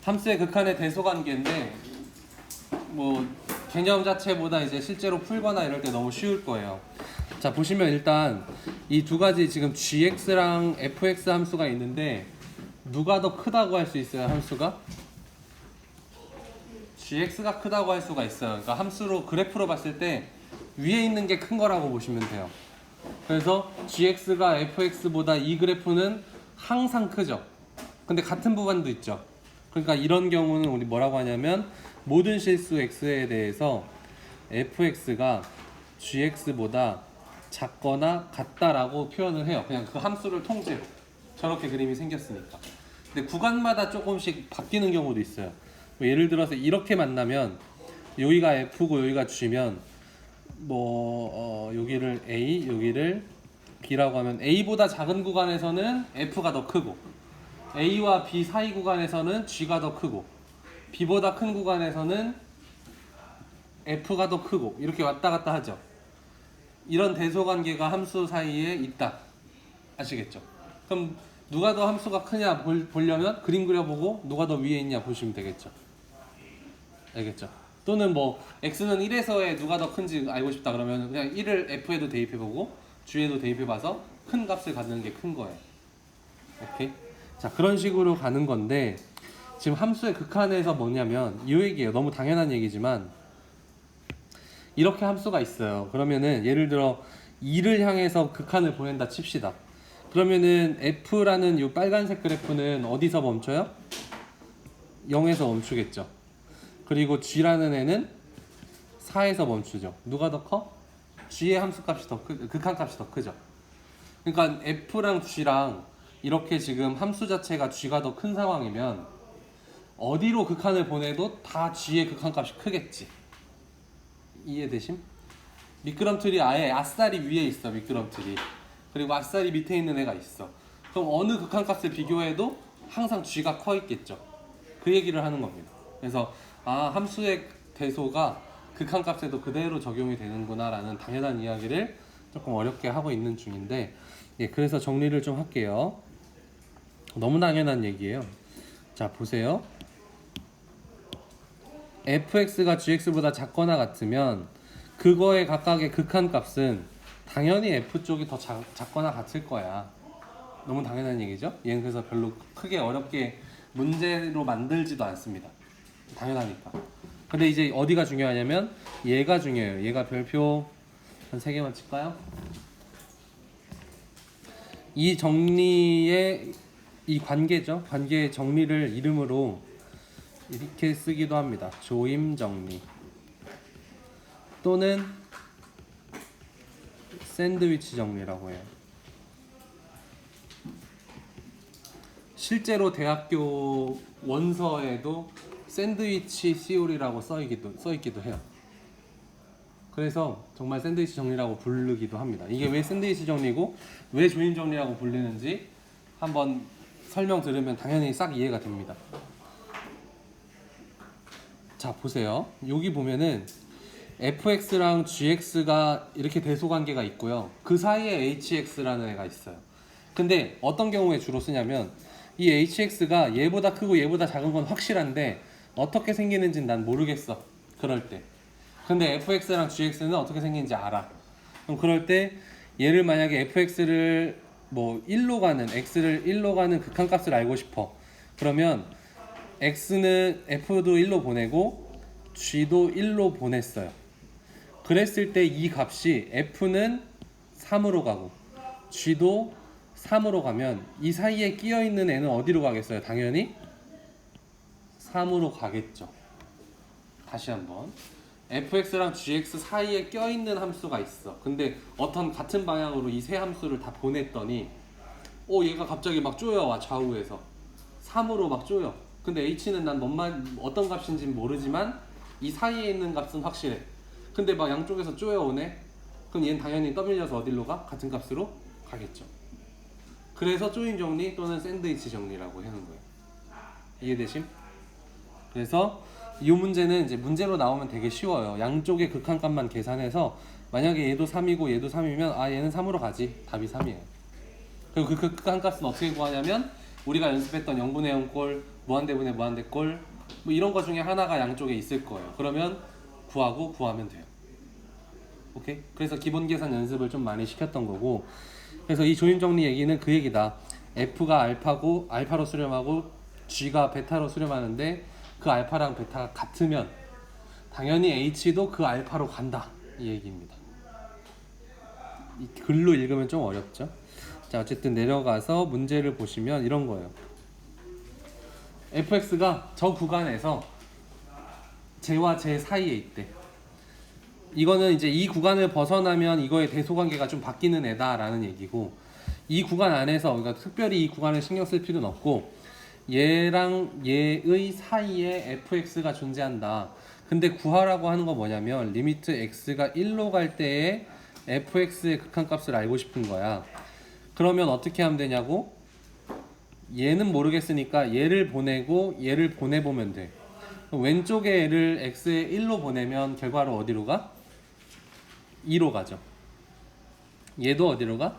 함수의 극한의 대소관계인데 뭐 개념 자체보다 이제 실제로 풀거나 이럴 때 너무 쉬울 거예요. 자, 보시면 일단 이 두 가지 지금 gx랑 fx 함수가 있는데 누가 더 크다고 할 수 있어요? 함수가? gx가 크다고 할 수가 있어요. 그러니까 함수로 그래프로 봤을 때 위에 있는 게 큰 거라고 보시면 돼요. 그래서 gx가 fx보다 이 그래프는 항상 크죠. 근데 같은 부분도 있죠. 그러니까 이런 경우는 우리 뭐라고 하냐면 모든 실수 x에 대해서 fx가 gx보다 작거나 같다라고 표현을 해요. 그냥 그 함수를 통째로. 저렇게 그림이 생겼으니까. 근데 구간마다 조금씩 바뀌는 경우도 있어요. 뭐 예를 들어서 이렇게 만나면 여기가 f고 여기가 g면 여기를 a, 여기를 b라고 하면 a보다 작은 구간에서는 f가 더 크고 a와 b 사이 구간에서는 g가 더 크고 b보다 큰 구간에서는 f가 더 크고 이렇게 왔다 갔다 하죠. 이런 대소관계가 함수 사이에 있다. 아시겠죠? 그럼 누가 더 함수가 크냐 보려면 그림 그려보고 누가 더 위에 있냐 보시면 되겠죠. 알겠죠? 또는 뭐 x는 1에서의 누가 더 큰지 알고 싶다 그러면 그냥 1을 f에도 대입해보고 g에도 대입해봐서 큰 값을 갖는 게 큰 거예요. 오케이? 자, 그런 식으로 가는 건데 지금 함수의 극한에서 뭐냐면 이 얘기예요. 너무 당연한 얘기지만 이렇게 함수가 있어요. 그러면은 예를 들어 2를 향해서 극한을 보낸다 칩시다. 그러면은 f라는 이 빨간색 그래프는 어디서 멈춰요? 0에서 멈추겠죠. 그리고 g라는 애는 4에서 멈추죠. 누가 더 커? g의 함수값이 더 극한값이 더 크죠. 그러니까 f랑 g랑 이렇게 지금 함수 자체가 g가 더 큰 상황이면 어디로 극한을 보내도 다 g의 극한값이 크겠지. 이해되심? 미끄럼틀이 아예 아싸리 위에 있어. 미끄럼틀이. 그리고 아싸리 밑에 있는 애가 있어. 그럼 어느 극한값을 비교해도 항상 g가 커 있겠죠. 그 얘기를 하는 겁니다. 그래서 함수의 대소가 극한값에도 그대로 적용이 되는구나 라는 당연한 이야기를 조금 어렵게 하고 있는 중인데 그래서 정리를 좀 할게요. 너무 당연한 얘기예요. 자, 보세요. fx가 gx보다 작거나 같으면 그거의 각각의 극한값은 당연히 f 쪽이 더 작거나 같을 거야. 너무 당연한 얘기죠. 얘는 그래서 별로 크게 어렵게 문제로 만들지도 않습니다. 당연하니까. 근데 이제 어디가 중요하냐면 얘가 중요해요. 얘가 별표 한 3개만 칠까요? 이 정리의 이 관계죠. 관계의 정리를 이름으로 이렇게 쓰기도 합니다. 조임 정리 또는 샌드위치 정리라고 해요. 실제로 대학교 원서에도 샌드위치 시오리라고 써있기도 해요. 그래서 정말 샌드위치 정리라고 부르기도 합니다. 이게 왜 샌드위치 정리고 왜 조임 정리라고 불리는지 한번 설명 들으면 당연히 싹 이해가 됩니다. 자, 보세요. 여기 보면은 fx랑 gx가 이렇게 대소관계가 있고요. 그 사이에 hx라는 애가 있어요. 근데 어떤 경우에 주로 쓰냐면 이 hx가 얘보다 크고 얘보다 작은 건 확실한데 어떻게 생기는지는 난 모르겠어. 그럴 때. 근데 fx랑 gx는 어떻게 생기는지 알아. 그럼 그럴 때 얘를 만약에 fx를 1로 가는 x를 1로 가는 극한값을 알고 싶어. 그러면 x는 f도 1로 보내고 g도 1로 보냈어요. 그랬을 때 이 값이 f는 3으로 가고 g도 3으로 가면 이 사이에 끼어 있는 애는 어디로 가겠어요? 당연히 3으로 가겠죠. 다시 한번 fx랑 gx 사이에 껴있는 함수가 있어. 근데 어떤 같은 방향으로 이 세 함수를 다 보냈더니 얘가 갑자기 막 쪼여와. 좌우에서 3으로 막 쪼여. 근데 h는 난 어떤 값인지는 모르지만 이 사이에 있는 값은 확실해. 근데 막 양쪽에서 쪼여오네. 그럼 얘는 당연히 떠밀려서 어디로 가? 같은 값으로 가겠죠. 그래서 조임 정리 또는 샌드위치 정리라고 하는 거예요. 이해되심? 그래서 이 문제는 이제 문제로 나오면 되게 쉬워요. 양쪽의 극한값만 계산해서 만약에 얘도 3이고 얘도 3이면 얘는 3으로 가지. 답이 3이에요. 그리고 그 극한값은 어떻게 구하냐면 우리가 연습했던 0분의 0꼴, 무한대분의 무한대꼴 뭐 이런 거 중에 하나가 양쪽에 있을 거예요. 그러면 구하면 돼요. 오케이? 그래서 기본 계산 연습을 좀 많이 시켰던 거고, 그래서 이 조임 정리 얘기는 그 얘기다. F가 알파고 알파로 수렴하고 G가 베타로 수렴하는데 그 알파랑 베타가 같으면 당연히 H도 그 알파로 간다, 이 얘기입니다. 이 글로 읽으면 좀 어렵죠? 자, 어쨌든 내려가서 문제를 보시면 이런 거예요. fx가 저 구간에서 쟤와 쟤 사이에 있대. 이거는 이제 이 구간을 벗어나면 이거의 대소관계가 좀 바뀌는 애다라는 얘기고, 이 구간 안에서, 그러니까 특별히 이 구간을 신경 쓸 필요는 없고, 얘랑 얘의 사이에 fx가 존재한다. 근데 구하라고 하는 건 뭐냐면 리미트 x가 1로 갈 때에 fx의 극한값을 알고 싶은 거야. 그러면 어떻게 하면 되냐고? 얘는 모르겠으니까 얘를 보내고 얘를 보내보면 돼. 왼쪽에 얘를 x에 1로 보내면 결과로 어디로 가? 2로 가죠. 얘도 어디로 가?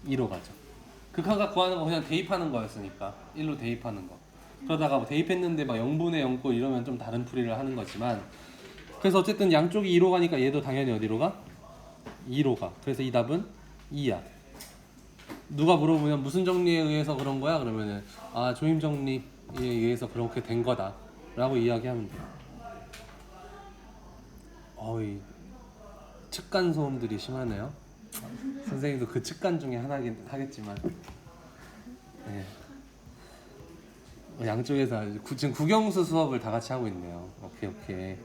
2로 가죠. 극한값 구하는 거 그냥 대입하는 거였으니까 1로 대입하는 거. 그러다가 뭐 대입했는데 막 0분의 0꼴 이러면 좀 다른 풀이를 하는 거지만, 그래서 어쨌든 양쪽이 2로 가니까 얘도 당연히 어디로 가? 2로 가. 그래서 이 답은 2야. 누가 물어보면 무슨 정리에 의해서 그런 거야? 그러면은 조임 정리에 의해서 그렇게 된 거다 라고 이야기하면 돼요. 어이, 측간 소음들이 심하네요. 선생님도 그 측간 중에 하나긴 하겠지만, 네. 양쪽에서 지금 국영수 수업을 다 같이 하고 있네요. 오케이.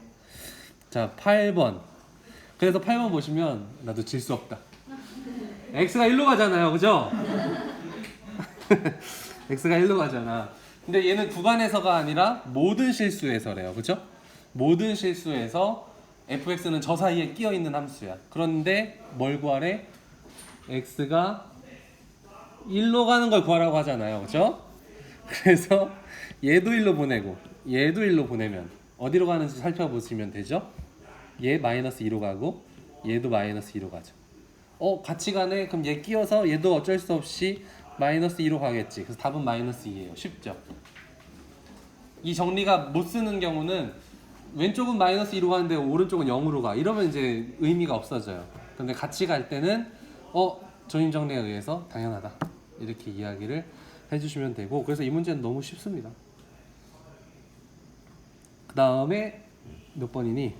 자, 8번. 그래서 8번 보시면 나도 질 수 없다. x가 1로 가잖아요, 그죠? x가 1로 가잖아. 근데 얘는 구간에서가 아니라 모든 실수에서래요, 그죠? 모든 실수에서 fx는 저 사이에 끼어 있는 함수야. 그런데 뭘 구하래? x가 1로 가는 걸 구하라고 하잖아요, 그죠? 그래서 얘도 1로 보내고 얘도 1로 보내면 어디로 가는지 살펴보시면 되죠? 얘 마이너스 2로 가고 얘도 마이너스 2로 가죠. 같이 가네? 그럼 얘 끼워서 얘도 어쩔 수 없이 마이너스 2로 가겠지. 그래서 답은 마이너스 2예요. 쉽죠? 이 정리가 못 쓰는 경우는 왼쪽은 마이너스 2로 가는데 오른쪽은 0으로 가. 이러면 이제 의미가 없어져요. 근데 같이 갈 때는 조임 정리에 의해서 당연하다, 이렇게 이야기를 해주시면 되고, 그래서 이 문제는 너무 쉽습니다. 그 다음에 몇 번이니?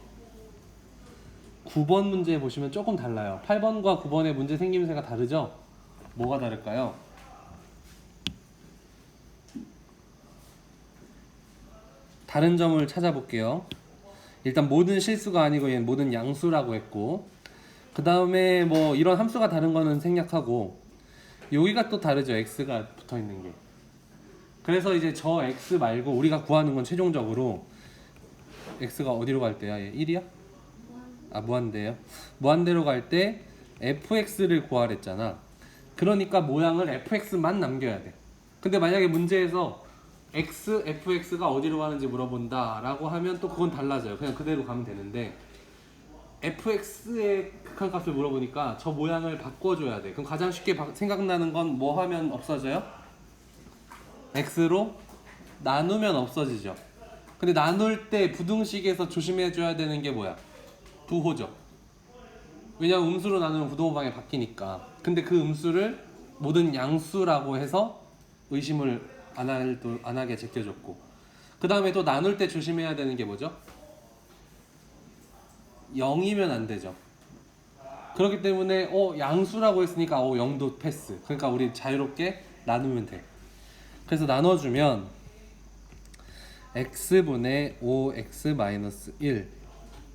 9번 문제 보시면 조금 달라요. 8번과 9번의 문제 생김새가 다르죠? 뭐가 다를까요? 다른 점을 찾아볼게요. 일단 모든 실수가 아니고 얘는 모든 양수라고 했고, 그 다음에 뭐 이런 함수가 다른 거는 생략하고, 여기가 또 다르죠. x가 붙어있는 게. 그래서 이제 저 x 말고 우리가 구하는 건 최종적으로 x가 어디로 갈 때야? 얘 1이야? 무한대예요. 무한대로 갈 때 fx를 구하랬잖아. 그러니까 모양을 fx만 남겨야 돼. 근데 만약에 문제에서 fx가 어디로 가는지 물어본다 라고 하면 또 그건 달라져요. 그냥 그대로 가면 되는데, fx의 극한값을 물어보니까 저 모양을 바꿔줘야 돼. 그럼 가장 쉽게 생각나는 건 뭐 하면 없어져요? x로 나누면 없어지죠. 근데 나눌 때 부등식에서 조심해줘야 되는 게 뭐야? 부호죠. 왜냐면 음수로 나누면 부등호방에 바뀌니까. 근데 그 음수를 모든 양수라고 해서 의심을 안 하게 제껴줬고, 그 다음에 또 나눌 때 조심해야 되는 게 뭐죠? 0이면 안 되죠. 그렇기 때문에 양수라고 했으니까 0도 패스. 그러니까 우리 자유롭게 나누면 돼. 그래서 나눠주면 x분의 5x-1,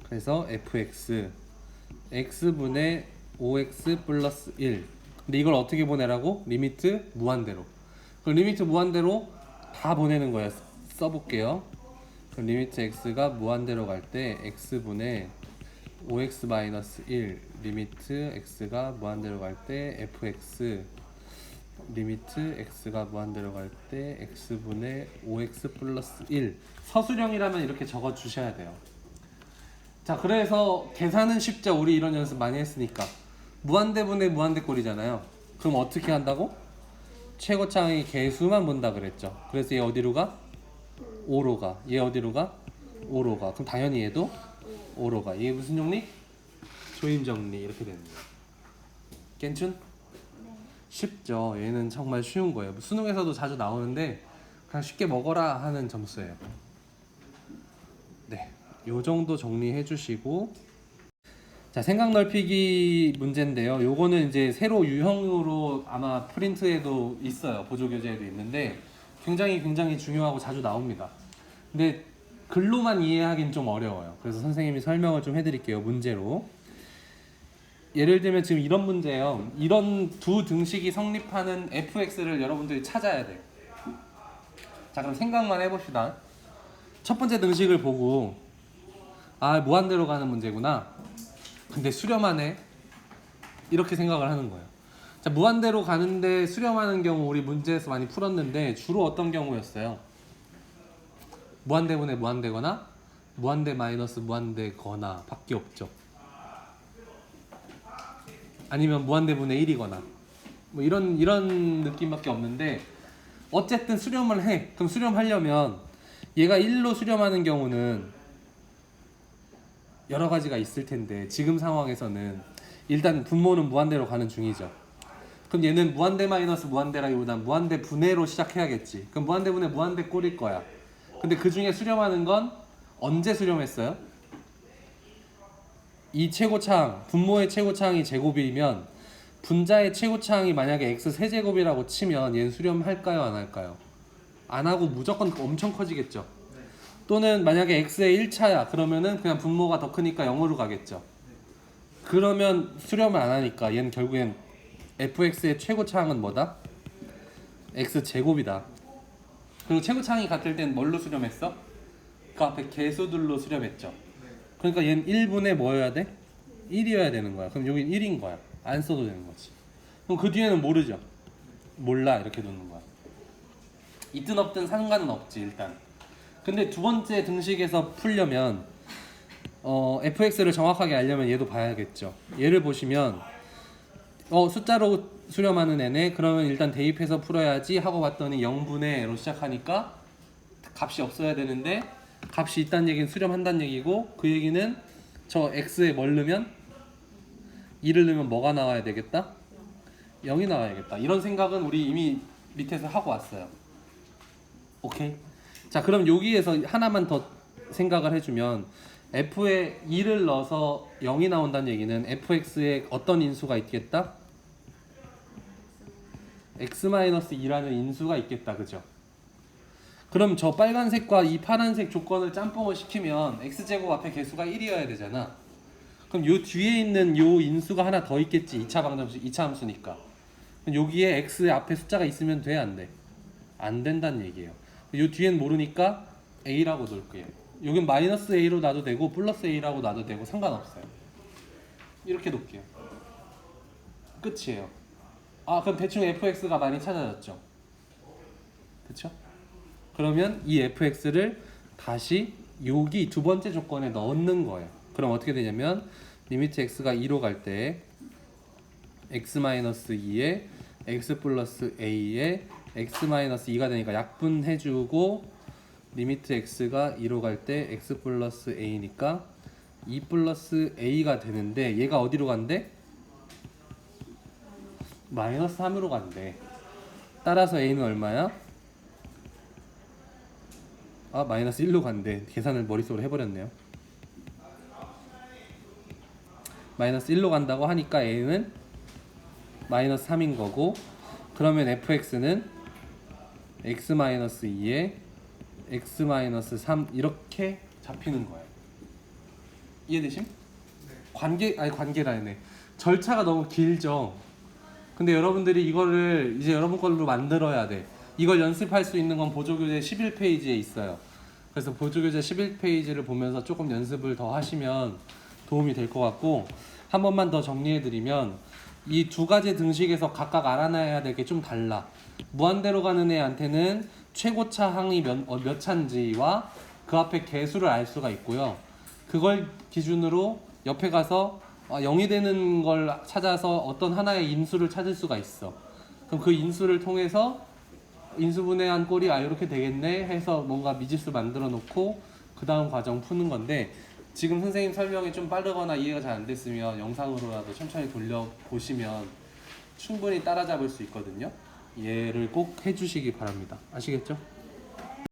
그래서 fx x분의 5x 플러스 1. 근데 이걸 어떻게 보내라고? 리미트 무한대로. 그럼 리미트 무한대로 다 보내는 거야. 써볼게요. 그럼 리미트 x가 무한대로 갈 때 x분의 5x-1, 리미트 x가 무한대로 갈 때 fx, 리미트 x가 무한대로 갈 때 x분의 5x 플러스 1. 서술형이라면 이렇게 적어 주셔야 돼요. 자, 그래서 계산은 쉽죠. 우리 이런 연습 많이 했으니까. 무한대분의 무한대꼴이잖아요. 그럼 어떻게 한다고? 최고차항의 개수만 본다 그랬죠. 그래서 얘 어디로 가? 5로 가. 얘 어디로 가? 5로 가. 그럼 당연히 얘도 5로 가. 이게 무슨 정리? 조임 정리 이렇게 되는 거예요. 괜춘? 쉽죠. 얘는 정말 쉬운 거예요. 수능에서도 자주 나오는데 그냥 쉽게 먹어라 하는 점수예요. 네, 요 정도 정리해 주시고, 자, 생각 넓히기 문제인데요. 요거는 이제 새로 유형으로 아마 프린트에도 있어요. 보조 교재에도 있는데 굉장히 중요하고 자주 나옵니다. 근데 글로만 이해하긴 좀 어려워요. 그래서 선생님이 설명을 좀 해드릴게요. 문제로. 예를 들면 지금 이런 문제예요. 이런 두 등식이 성립하는 fx를 여러분들이 찾아야 돼요. 자, 그럼 생각만 해봅시다. 첫 번째 등식을 보고 아, 무한대로 가는 문제구나. 근데 수렴하네. 이렇게 생각을 하는 거예요. 자, 무한대로 가는데 수렴하는 경우 우리 문제에서 많이 풀었는데 주로 어떤 경우였어요? 무한대분의 무한대거나 무한대 마이너스 무한대거나 밖에 없죠. 아니면 무한대분의 1이거나 뭐 이런 느낌밖에 없는데, 어쨌든 수렴을 해. 그럼 수렴하려면 얘가 1로 수렴하는 경우는 여러 가지가 있을 텐데 지금 상황에서는 일단 분모는 무한대로 가는 중이죠. 그럼 얘는 무한대 마이너스 무한대라기보단 무한대 분해로 시작해야겠지. 그럼 무한대 분해 무한대 꼴일 거야. 근데 그 중에 수렴하는 건 언제 수렴했어요? 이 최고차항, 분모의 최고차항이 제곱이면 분자의 최고차항이 만약에 x 세제곱이라고 치면 얘는 수렴할까요? 안 할까요? 안 하고 무조건 엄청 커지겠죠. 또는 만약에 x의 1차야 그러면은 그냥 분모가 더 크니까 0으로 가겠죠. 그러면 수렴을 안 하니까 얘는 결국엔 fx의 최고차항은 뭐다? x제곱이다. 그리고 최고차항이 같을 땐 뭘로 수렴했어? 그 앞에 개수들로 수렴했죠. 그러니까 얘는 1분의 뭐여야 돼? 1이어야 되는 거야. 그럼 여긴 1인 거야. 안 써도 되는 거지. 그럼 그 뒤에는 모르죠. 몰라. 이렇게 놓는 거야. 있든 없든 상관은 없지 일단. 근데 두 번째 등식에서 풀려면 fx를 정확하게 알려면 얘도 봐야겠죠. 얘를 보시면 숫자로 수렴하는 애네. 그러면 일단 대입해서 풀어야지 하고 봤더니 0분의로 시작하니까 값이 없어야 되는데 값이 있다는 얘기는 수렴한다는 얘기고, 그 얘기는 저 x에 뭘 넣으면 2를 넣으면 뭐가 나와야 되겠다? 0이 나와야겠다. 이런 생각은 우리 이미 밑에서 하고 왔어요. 오케이? 자, 그럼 여기에서 하나만 더 생각을 해주면 f에 2를 넣어서 0이 나온다는 얘기는 fx에 어떤 인수가 있겠다? x-2라는 인수가 있겠다. 그죠? 그럼 저 빨간색과 이 파란색 조건을 짬뽕을 시키면 x제곱 앞에 개수가 1이어야 되잖아. 그럼 요 뒤에 있는 요 인수가 하나 더 있겠지. 2차 방정식, 2차 함수니까. 그럼 여기에 x 앞에 숫자가 있으면 돼? 안 돼? 안 된다는 얘기예요. 요 뒤엔 모르니까 a라고 놓을게요. 여긴 마이너스 a로 놔도 되고 플러스 a라고 놔도 되고 상관없어요. 이렇게 놓을게요. 끝이에요. 아, 그럼 대충 fx가 많이 찾아졌죠? 그쵸? 그러면 이 fx를 다시 여기 두 번째 조건에 넣는 거예요. 그럼 어떻게 되냐면 리미트 x가 2로 갈 때 x-2에 x 플러스 a에 x-2가 되니까 약분해주고, 리미트 x가 2로 갈 때 x 플러스 a니까 2 플러스 a가 되는데 얘가 어디로 간대? 마이너스 3으로 간대. 따라서 a는 얼마야? 아, 마이너스 1로 간대. 계산을 머릿속으로 해버렸네요. 마이너스 1로 간다고 하니까 a는 마이너스 3인 거고, 그러면 fx는 x-2에 x-3 이렇게 잡히는 거예요. 이해되심? 관계라 했네. 절차가 너무 길죠. 근데 여러분들이 이거를 이제 여러분 걸로 만들어야 돼. 이걸 연습할 수 있는 건 보조교재 11페이지에 있어요. 그래서 보조교재 11페이지를 보면서 조금 연습을 더 하시면 도움이 될 것 같고, 한 번만 더 정리해드리면 이 두 가지 등식에서 각각 알아놔야 될 게 좀 달라. 무한대로 가는 애한테는 최고차 항이 몇 차인지와 그 앞에 개수를 알 수가 있고요. 그걸 기준으로 옆에 가서 0이 되는 걸 찾아서 어떤 하나의 인수를 찾을 수가 있어. 그럼 그 인수를 통해서 인수분해한 꼴이 이렇게 되겠네 해서 뭔가 미지수 만들어 놓고 그 다음 과정 푸는 건데, 지금 선생님 설명이 좀 빠르거나 이해가 잘 안 됐으면 영상으로라도 천천히 돌려보시면 충분히 따라잡을 수 있거든요. 얘를 꼭 해주시기 바랍니다. 아시겠죠?